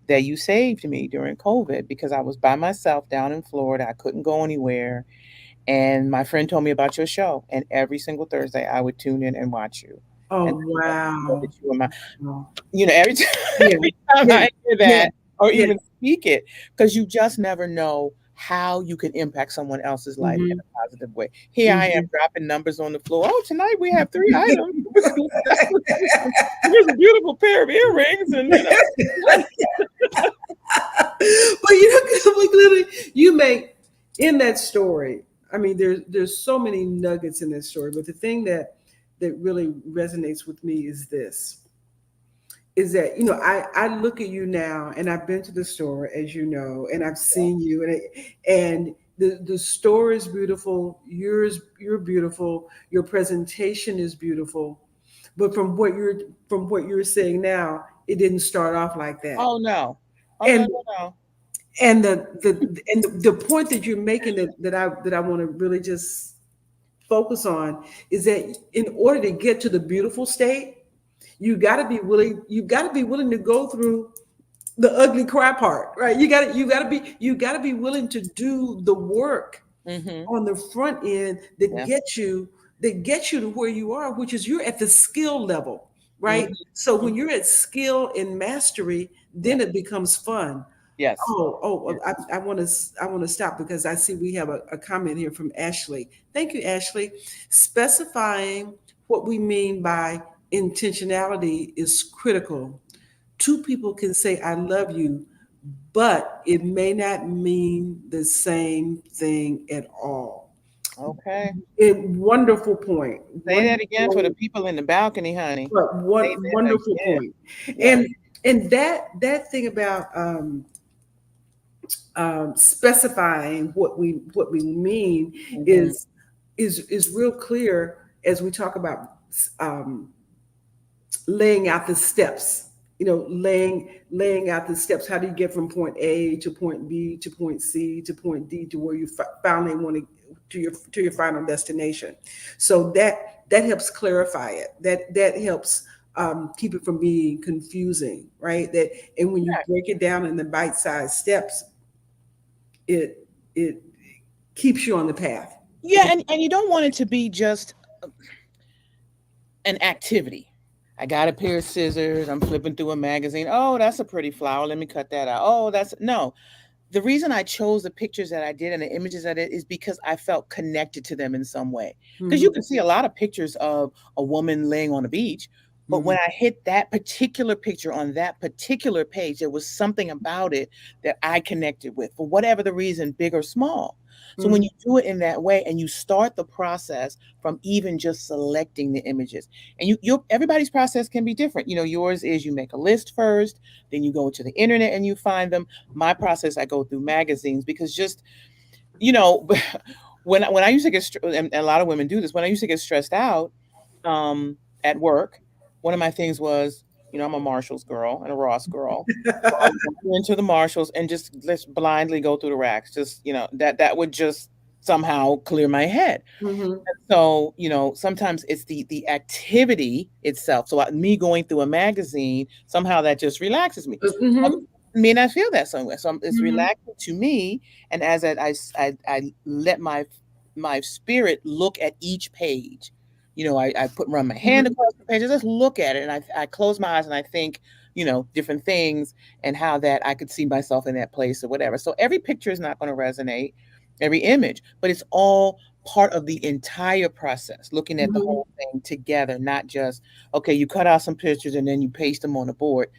that you saved me during COVID because I was by myself down in Florida. I couldn't go anywhere, and my friend told me about your show, and every single Thursday I would tune in and watch you. Oh, And I know that wow. you were my, Wow. every time, Yeah. every time Yeah. I hear Yeah. that or Yeah. even speak it, because you just never know how you can impact someone else's life in Hmm. a positive way. Here I am Hmm. dropping numbers on the floor. Oh, tonight we have 3 items. Here's a beautiful pair of earrings, and But like, literally, you make in that story. I mean, there's so many nuggets in this story, but the thing that really resonates with me is that I look at you now, and I've been to the store, as you know, and I've seen you, and the store is beautiful. You're beautiful. Your presentation is beautiful, but from what you're saying now, it didn't start off like that. oh no, oh no, And no, no. the point that you're making that I want to really just focus on is that in order to get to the beautiful state, you got to be willing to go through the ugly cry part, right? You got to be willing to do the work Mm-hmm. on the front end that Yeah. gets you to where you are, which is you're at the skill level, right? So Mm-hmm. when you're at skill and mastery, Yeah. then it becomes fun. Yes. Oh, Yes. I want to stop because I see we have a comment here from Ashley. Thank you, Ashley. Specifying what we mean by intentionality is critical. Two people can say I love you, but it may not mean the same thing at all. Okay. Wonderful point. Say that again for the Wonderful, people in the balcony, honey. but Say what that wonderful again. point. Yes. And that thing about specifying what we mean Mm-hmm. is real clear as we talk about um, laying out the steps. Laying out the steps. How do you get from point A to point B to point C to point D to where you finally want to your final destination? So that helps clarify it. That helps keep it from being confusing, right? That and when you Right. break it down in the bite-sized steps, it keeps you on the path. Yeah, and you don't want it to be just an activity. I got a pair of scissors. I'm flipping through a magazine. Oh, that's a pretty flower. Let me cut that out. Oh, that's no. The reason I chose the pictures that I did and the images that I did is because I felt connected to them in some way. Because you Hmm. can see a lot of pictures of a woman laying on a beach, but Hmm. when I hit that particular picture on that particular page, there was something about it that I connected with for whatever the reason, big or small. So when Hmm. you do it in that way and you start the process from even just selecting the images, and you everybody's process can be different. Yours is you make a list first, then you go to the internet and you find them. My process, I go through magazines because just you know when I used to get and a lot of women do this, when I used to get stressed out at work, one of my things was, I'm a Marshalls girl and a Ross girl, so I would go into the Marshalls and just let's blindly go through the racks, just that would just somehow clear my head. Hmm. So, sometimes it's the activity itself. So me going through a magazine, somehow that just relaxes me. Other Hmm. people may not feel that somewhere. So it's Hmm. relaxing to me. And as I let my spirit look at each page. I run my hand Hmm. across the page. I just look at it and I close my eyes and I think, different things and how that I could see myself in that place or whatever. So every picture is not going to resonate, every image, but it's all part of the entire process, looking at the Hmm. whole thing together, not just, okay, you cut out some pictures and then you paste them on the board.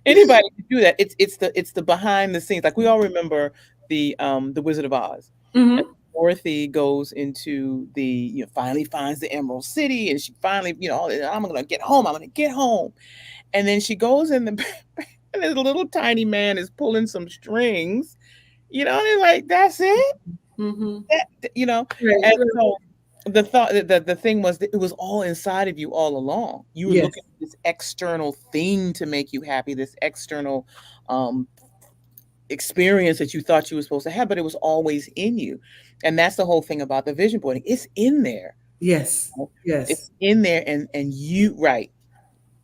Anybody can do that. It's the behind the scenes. Like we all remember the Wizard of Oz. And Hmm. Dorothy goes into finally finds the Emerald City, and she finally, I'm gonna get home. I'm gonna get home. And then she goes in the and this little tiny man is pulling some strings, and they're like, that's it? Hmm. That, Right, and right. so the thought the thing was that it was all inside of you all along. You were Yes. looking at this external thing to make you happy, this external um experience that you thought you were supposed to have, but it was always in you. And that's the whole thing about the vision boarding. It's in there. Yes. It's Yes. in there, and you right.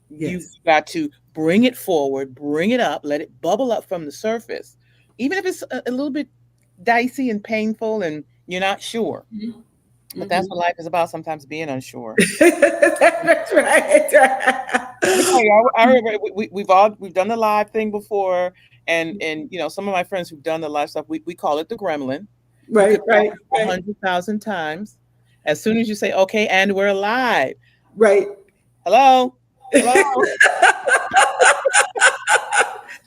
You Yes. got to bring it forward, bring it up, let it bubble up from the surface. Even if it's a little bit dicey and painful and you're not sure. But that's Hmm. what life is about, sometimes being unsure. That's right. Let me tell you, I remember we've done the live thing before, and some of my friends who've done the live stuff, we call it the gremlin. You Right, could right, practice a right, 100,000 times. As soon as you say, okay, and we're live. right. Hello, hello.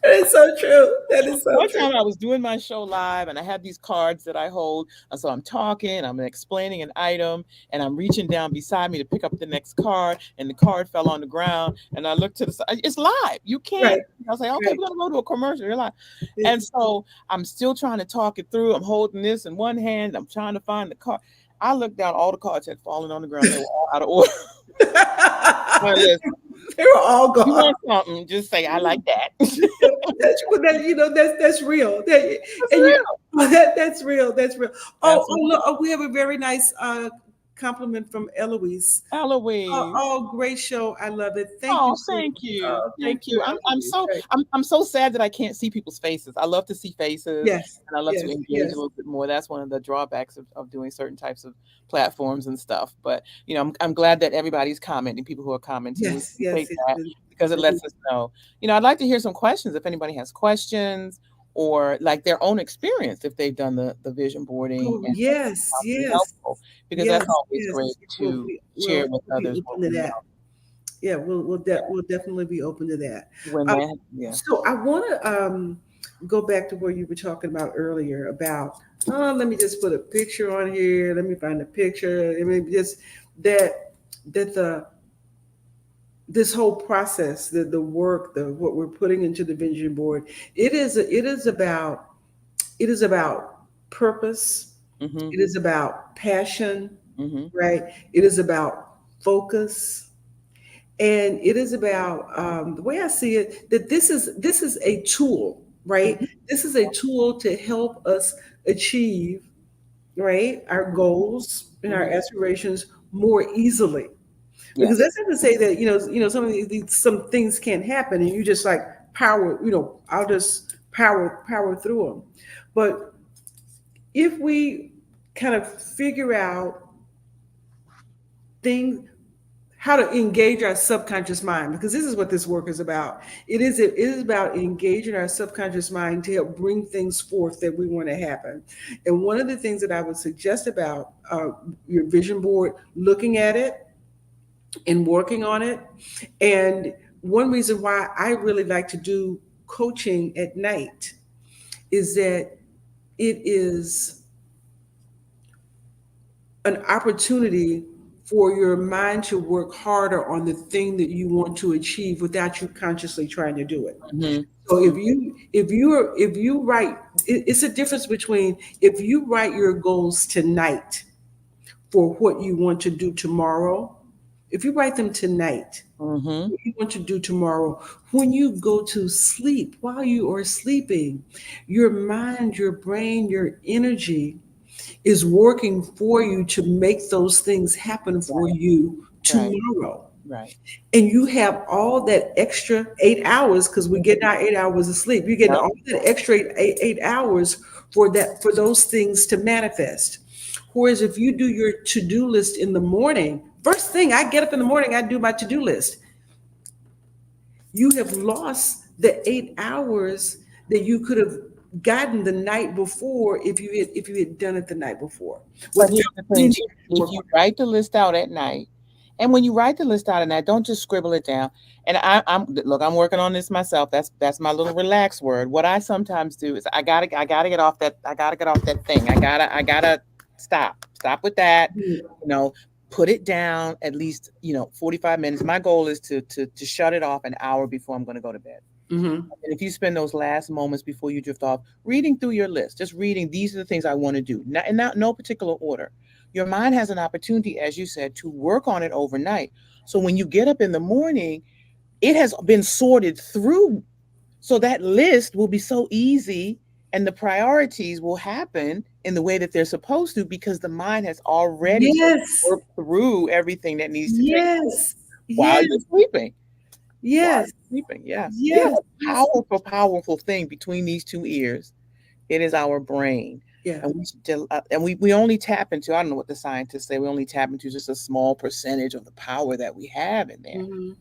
That is so true. That is so One true. time I was doing my show live and I have these cards that I hold. And so I'm talking, I'm explaining an item, and I'm reaching down beside me to pick up the next card, and the card fell on the ground. And I looked to the side. It's live. You can't. Right, I was like, okay, right. we're gonna go to a commercial. You're live. And so I'm still trying to talk it through. I'm holding this in one hand. I'm trying to find the card. I looked down, all the cards had fallen on the ground. They were all out of order. All right, listen, They were all you gone. want something, just say, I like that. That's That's well, that that's real. And you real. that's real. That's real. Absolutely. Look, we have a very nice compliment from Eloise. Eloise. Great show. I love it. Thank Oh, you so. thank you. Thank Thank you, you. I'm Eloise. so Right. I'm so sad that I can't see people's faces. I love to see faces Yes, and I love to yes, engage a yes, little bit more. That's one of the drawbacks of doing certain types of platforms and stuff. But I'm glad that everybody's commenting, people who are commenting. We yes, yes, appreciate yes. that because it lets us know. I'd like to hear some questions if anybody has questions or like their own experience if they've done the vision boarding Oh, and yes, found it yes, helpful because that's yes, always yes. great to share with We'll be others open what to we that. know. Yeah, Yeah. we'll definitely be open to that. When Um, that, yeah. so I want to go back to where you were talking about earlier about, oh, let me just put a picture on here. Let me find a picture. I mean, just that this whole process, the work, what we're putting into the vision board, it is about purpose. Mhm. It is about passion, Mhm. right? It is about focus, and it is about the way I see it, that this is a tool, right? Mhm. This is a tool to help us achieve, right, our goals and our Mhm. aspirations more easily. Because Yes. that's not to say that some of some things can't happen, and you just like power. I'll just power through them. But if we kind of figure out things, how to engage our subconscious mind, because this is what this work is about. It is about engaging our subconscious mind to help bring things forth that we want to happen. And one of the things that I would suggest about your vision board, looking at it and working on it, and one reason why I really like to do coaching at night is that it is an opportunity for your mind to work harder on the thing that you want to achieve without you consciously trying to do it. Mm-hmm. So if you write, it's a difference between if you write your goals tonight for what you want to do tomorrow. If you write them tonight, Mm-hmm. what you want to do tomorrow, when you go to sleep, while you are sleeping, your mind, your brain, your energy is working for you to make those things happen for Right. you Right. tomorrow. Right. And you have all that extra 8 hours, because we're getting our 8 hours of sleep. You're getting Yep. all that extra eight hours for those things to manifest. Whereas if you do your to-do list in the morning, first thing I get up in the morning, I do my to-do list. You have lost the 8 hours that you could have gotten the night before if you had done it the night before But without here's the thing putting too. the If work. you write the list out at night, and when you write the list out at night, don't just scribble it down. And I'm look, I'm working on this myself. That's my little relaxed word. What I sometimes do is I gotta get off that thing. I gotta stop with that. Mhm. You know, put it down at least 45 minutes. My goal is to shut it off an hour before I'm going to go to bed. Mhm. And if you spend those last moments before you drift off reading through your list, just reading, these are the things I want to do, not, in not no particular order. Your mind has an opportunity, as you said, to work on it overnight. So when you get up in the morning, it has been sorted through. So that list will be so easy, and the priorities will happen in the way that they're supposed to because the mind has already Yes. worked through everything that needs to take place Yes. while Yes. you're sleeping. While Yes. you're sleeping, yes. We have Yes. a Yes. powerful, powerful thing between these two ears. It is our brain. Yeah. And we only tap into, I don't know what the scientists say, we only tap into just a small percentage of the power that we have in there. Mhm.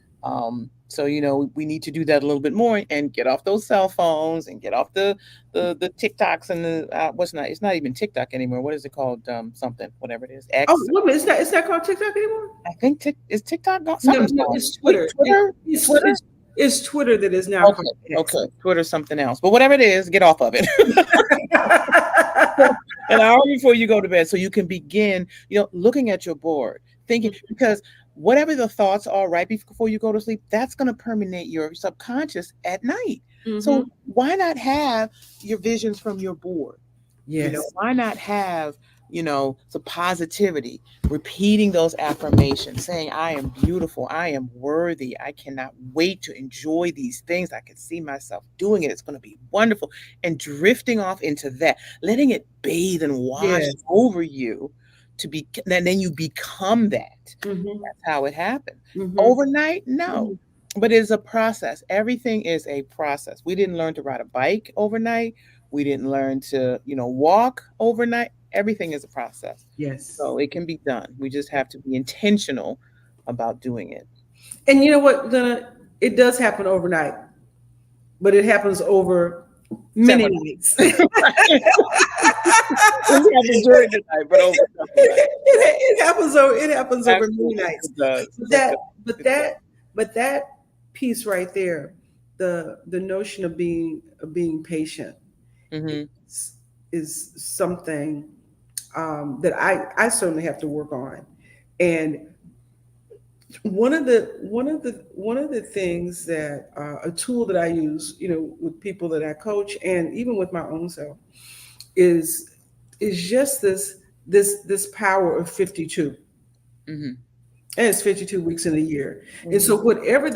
So we need to do that a little bit more and get off those cell phones and get off the TikToks and the what's not it's not even TikTok anymore. What is it called? Something, whatever it is. Oh, X. wait a minute. It's not called TikTok anymore? I think is TikTok gone? No, Something's no, gone. it's Twitter. Twitter? It's, Twitter? it's, it's Twitter that is now Okay, called X. okay. Twitter's something else. But whatever it is, get off of it. An hour before you go to bed so you can begin, looking at your board, thinking, because whatever the thoughts are right before you go to sleep, that's going to permeate your subconscious at night. So Hmm. why not have your visions from your board? Yes. Why not have, the positivity, repeating those affirmations, saying, I am beautiful, I am worthy, I cannot wait to enjoy these things. I can see myself doing it. It's going to be wonderful. And drifting off into that, letting it bathe and wash Yes. over you and then you become that. Hmm. That's how it happens. Hmm. Overnight, no. Hmm. But it's a process. Everything is a process. We didn't learn to ride a bike overnight. We didn't learn to, walk overnight. Everything is a process. Yes. So it can be done. We just have to be intentional about doing it. And you know what, Donna? It does happen overnight, but it happens over many Several nights. things happen during the night, but over several nights. It happens over many Absolutely, nights. it does. But It that does. but It does. that but that piece right there, the notion of being patient Mm-hmm. is something that I certainly have to work on. And one of the things that a tool that I use, with people that I coach and even with my own self is just this power of 52. Mm-hmm. And it's 52 weeks in a year. And Mm-hmm. so whatever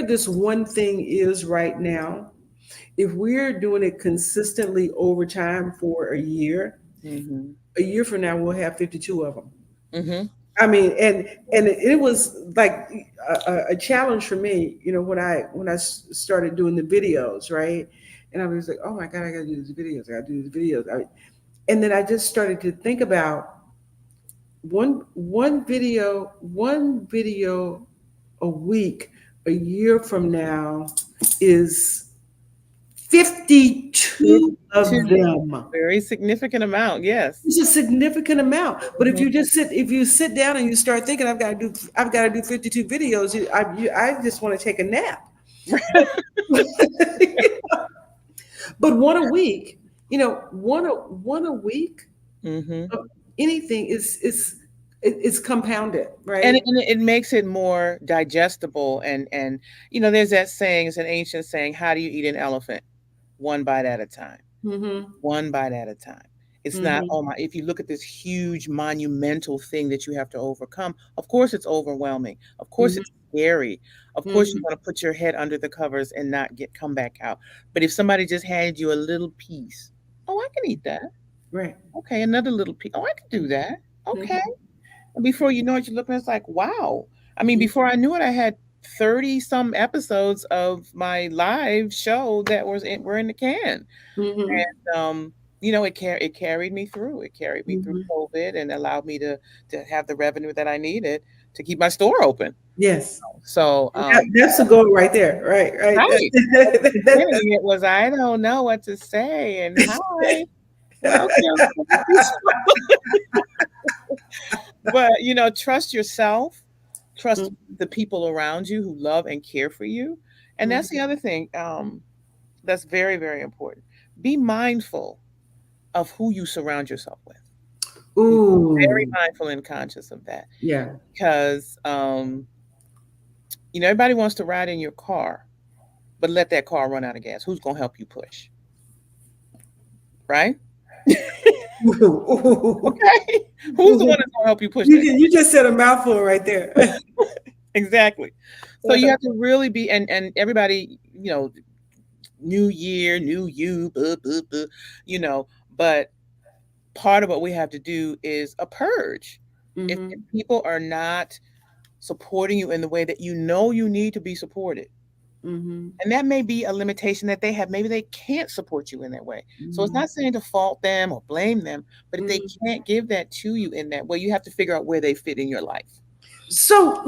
this one thing is right now, if we're doing it consistently over time for a year from now we'll have 52 of them. Mm-hmm. I mean, and it was like a challenge for me, when I started doing the videos, right? And I was like, oh my God, I got to do these videos. I got to do these videos. And then I just started to think about one video a week a year from now is 52 of 52. them. Very significant amount, yes. It's a significant amount. But Mhm. if you sit down and you start thinking, I've got to do 52 videos. I just want to take a nap. But one a week, one a week Mhm. of anything is compounded, And right? it makes it more digestible, and there's that saying, it's an ancient saying, how do you eat an elephant? One bite at a time. Mm-hmm. One bite at a time. It's not, Mm-hmm. oh my, if you look at this huge monumental thing that you have to overcome, of course it's overwhelming. Of course Mm-hmm. it's scary. Of course Mm-hmm. you want to put your head under the covers and not come back out. But if somebody just handed you a little piece, oh, I can eat that. Right. Okay, another little piece. Oh, I can do that. Okay. Mm-hmm. And before you know it, you're looking, it's like, wow. I mean, before I knew it, I had 30 some episodes of my live show that were in the can. Mm-hmm. It carried me through. It carried me through Mm-hmm. COVID and allowed me to have the revenue that I needed to keep my store open. Yes. So, That's the goal right there. Right. Right. right. At the That- beginning, it was, I don't know what to say, and hi, welcome to the But trust yourself, trust the people around you who love and care for you. And that's the Mhm. other thing, that's very, very important. Be mindful of who you surround yourself with. Be very Ooh. mindful and conscious of that, Yeah. because everybody wants to ride in your car, but let that car run out of gas. Who's gonna help you push? Right? Ooh. Okay. Who's the one that's gonna help you push that car? You just said a mouthful right there. Exactly. So you have to really be, and everybody, new year, new you, blah, blah, blah, you know, but part of what we have to do is a purge. If Mm-hmm. people are not supporting you in the way that you need to be supported, Mm-hmm. and that may be a limitation that they have, maybe they can't support you in that way. So it's Mm-hmm. not saying to fault them or blame them, but if they Mm-hmm. can't give that to you in that way, you have to figure out where they fit in your life. So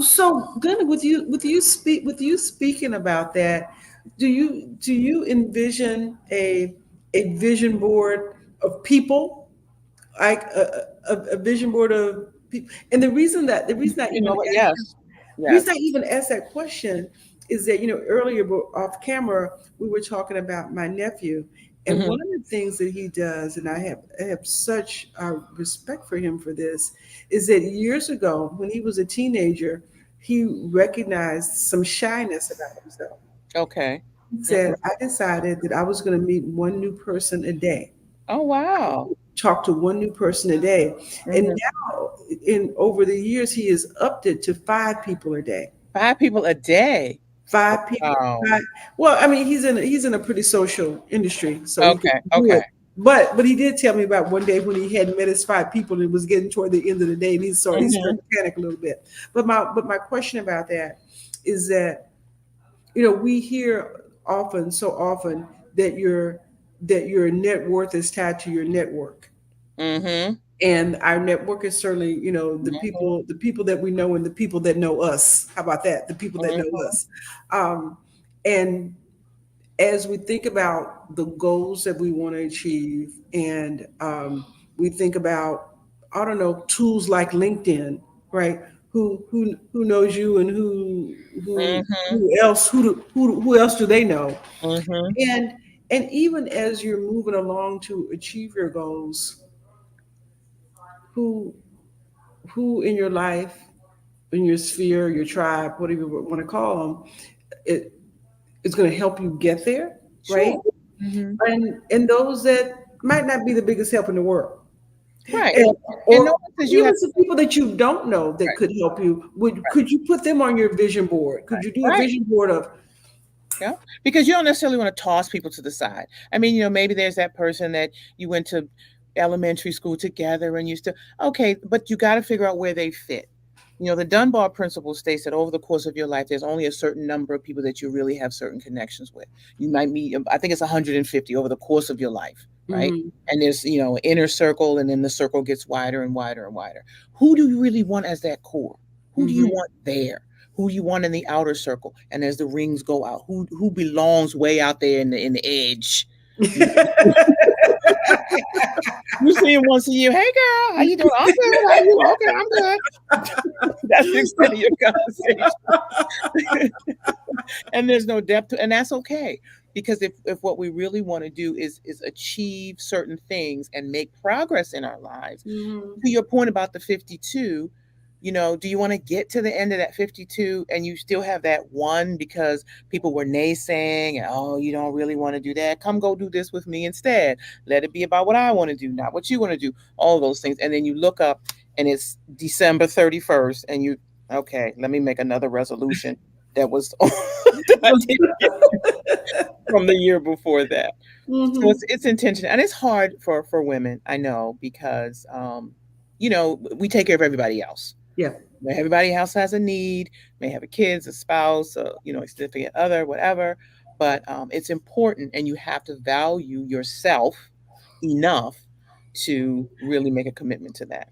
then with you speaking about that, do you envision a vision board of people, like a vision board of people? And You know what? Yes. the reason Yes. I even asked that question is that, earlier off camera, we were talking about my nephew. And Hmm. one of the things that he does, and I have such respect for him for this, is that years ago, when he was a teenager, he recognized some shyness about himself. Okay. He Hmm. said, I decided that I was going to meet one new person a day, Oh, wow. talk to one new person a day. And Hmm. now, in over the years, he has upped it to 5 people a day. 5 people a day. 5 people. Wow. Five, well, I mean, he's in a pretty social industry, so he can Okay. do Okay. it. But he did tell me about one day when he hadn't met his 5 people, and it was getting toward the end of the day, and he started Hmm. to panic a little bit. But my question about that is that, we hear so often that your net worth is tied to your network. Hmm. And our network is certainly, the Hmm. people that we know and the people that know us. How about that? The people that know Hmm. us. um, and as we think about the goals that we want to achieve, and we think about, I don't know, tools like LinkedIn, right? Who knows you, and who Hmm. who else who else do they know? Hmm. And even as you're moving along to achieve your goals, who who in your life, in your sphere, your tribe, whatever you want to call them, it is going to help you get there, right? Sure. Hmm. And those that might not be the biggest help in the world, Right. and And no or one says you have even some people that you don't know that right, could help you. right, Could you put them on your vision board? Could you do a right. vision board of? Yeah. Because you don't necessarily want to toss people to the side. I mean, maybe there's that person that you went to elementary school together and you still, okay, but you got to figure out where they fit. The Dunbar principle states that over the course of your life, there's only a certain number of people that you really have certain connections with. You might meet, I think it's 150 over the course of your life, right? Hmm. And there's, an inner circle, and then the circle gets wider and wider and wider. Who do you really want as that core? Who do you Hmm. want there? Who do you want in the outer circle? And as the rings go out, who belongs way out there in the edge? You, you see him once a year. Hey, girl, how you doing? I'm good. How you? Okay, I'm good. That's the extent of your conversation. And there's no depth to, and that's okay, because if what we really want to do is achieve certain things and make progress in our lives, Hmm. to your point about the 52, do you want to get to the end of that 52 and you still have that one because people were naysaying and, oh, you don't really want to do that, come go do this with me instead, let it be about what I want to do, not what you want to do, all those things. And then you look up and it's December 31st and you, okay, let me make another resolution that was that I did from the year before that. So Hmm. it's intentional, and it's hard for women, I know, because we take care of everybody else. Yeah. Everybody else has a need, may have a kids, a spouse, a significant other, whatever. But it's important, and you have to value yourself enough to really make a commitment to that.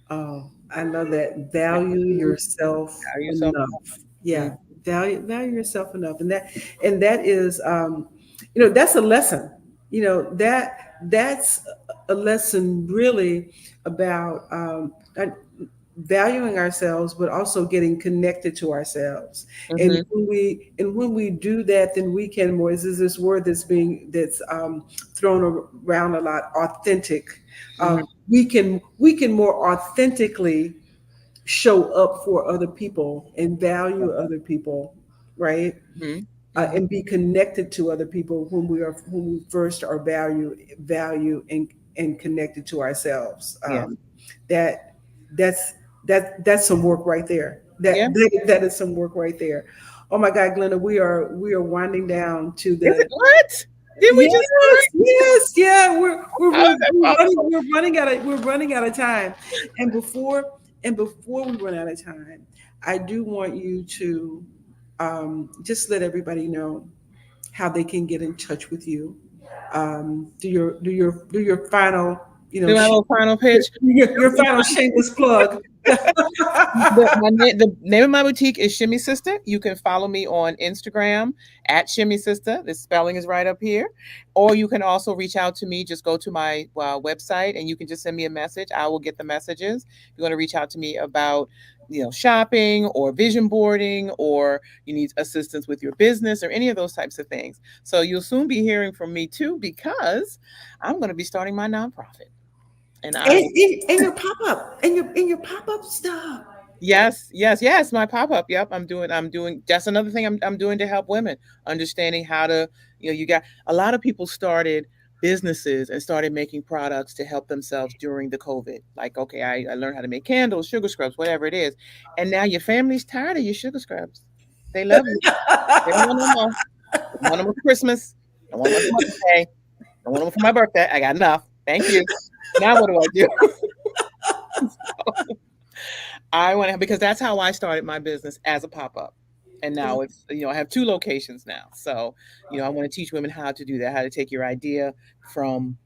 Oh, I love that. Value Value yourself yourself enough. enough. Yeah, value yourself enough, and that is, that's a lesson. That's a lesson really about valuing ourselves, but also getting connected to ourselves. And Mm-hmm, when we do that, then we can more. Is this word that's thrown around a lot? Authentic. mm-hmm, We can more authentically show up for other people and value other people, right? mm-hmm, mm-hmm. And be connected to other people whom we first are value and connected to ourselves. Yeah, That's that's some work right there. yeah. That is some work right there. Oh my God, Glenda, we are winding down to Is it the. what? Did we Yes, just start? yes, yeah. How is that possible? We're running out of time, and before we run out of time, I do want you to just let everybody know how they can get in touch with you. Do your final, Do my little final pitch. your final shameless plug. The name of my boutique is Shimmy Sister. You can follow me on Instagram at Shimmy Sister. The spelling is right up here. Or you can also reach out to me. Just go to my website and you can just send me a message. I will get the messages. If you want to reach out to me about shopping or vision boarding, or you need assistance with your business or any of those types of things. So you'll soon be hearing from me too, because I'm going to be starting my nonprofit. And I will. And your pop-up and your pop-up stuff. Yes, yes, yes. My pop up. Yep, I'm doing. That's another thing I'm doing to help women understanding how to. You got a lot of people started businesses and started making products to help themselves during the COVID. Like, okay, I learned how to make candles, sugar scrubs, whatever it is, and now your family's tired of your sugar scrubs. They love you. They don't want no more. Don't want them for Christmas. Don't want them for Mother's Day. Don't want them for my birthday. I got enough. Thank you. Now what do I do? I want to, because that's how I started my business, as a pop up. And now it's, I have two locations now. So, I want to teach women how to do that, how to take your idea from,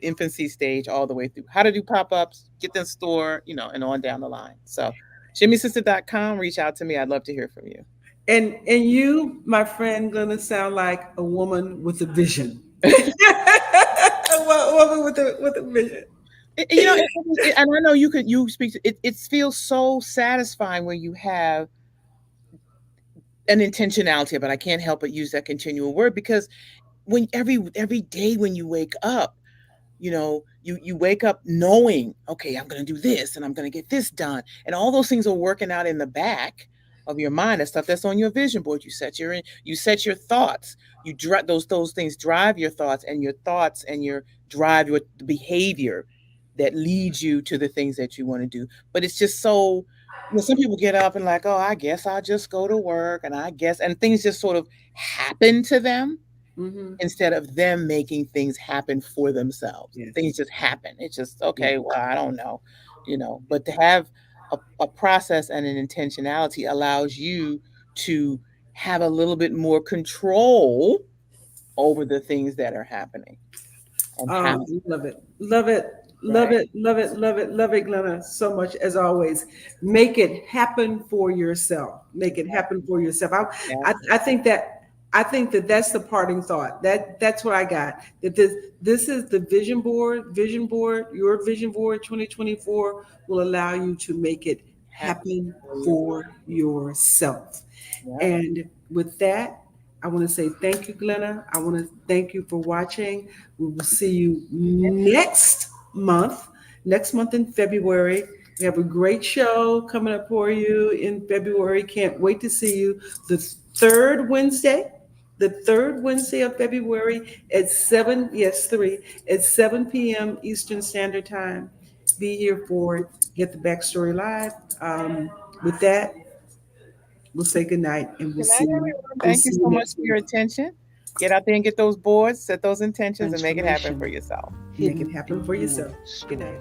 infancy stage all the way through, how to do pop ups, get them store, and on down the line. So, shimmysister.com, reach out to me. I'd love to hear from you. And you, my friend, gonna sound like a woman with a vision. A woman with a vision. And I know you speak to it. It feels so satisfying when you have an intentionality, but I can't help but use that continual word, because when every day when you wake up, you wake up knowing, okay, I'm going to do this and I'm going to get this done, and all those things are working out in the back of your mind. That stuff that's on your vision board. You set your thoughts. You drive those things, drive your thoughts, and your thoughts and your drive your behavior that leads you to the things that you want to do. But it's just so, some people get up and like, oh, I guess I'll just go to work, and I guess, and things just sort of happen to them Hmm. instead of them making things happen for themselves. Yes. Things just happen. It's just, Yes. okay, well, I don't know, but to have a process and an intentionality allows you to have a little bit more control over the things that are happening and how. Love it. Love it. Love Right. it. Love it. Love it. Love it, Glenna, so much as always. Make it happen for yourself. Make it happen for yourself. I, Yes. I think that I think that that's the parting thought. That's what I got. That this is the vision board, your vision board 2024 will allow you to make it Happen happen for yourself. for yourself. Yep. And with that, I want to say thank you, Glenna. I want to thank you for watching. We will see you month, next month in February. We have a great show coming up for you in February. Can't wait to see you the third Wednesday, the third Wednesday of February at 7, yes, 3, at 7 p.m. Eastern Standard Time. Be here for Get the Backstory Live. With that, we'll say good night and Good night, everyone. we'll Thank you see you so much next for your week. attention. Get out there and get those boards, set those intentions, and make it happen for Transformation. yourself. Make it happen for yourself. Good night.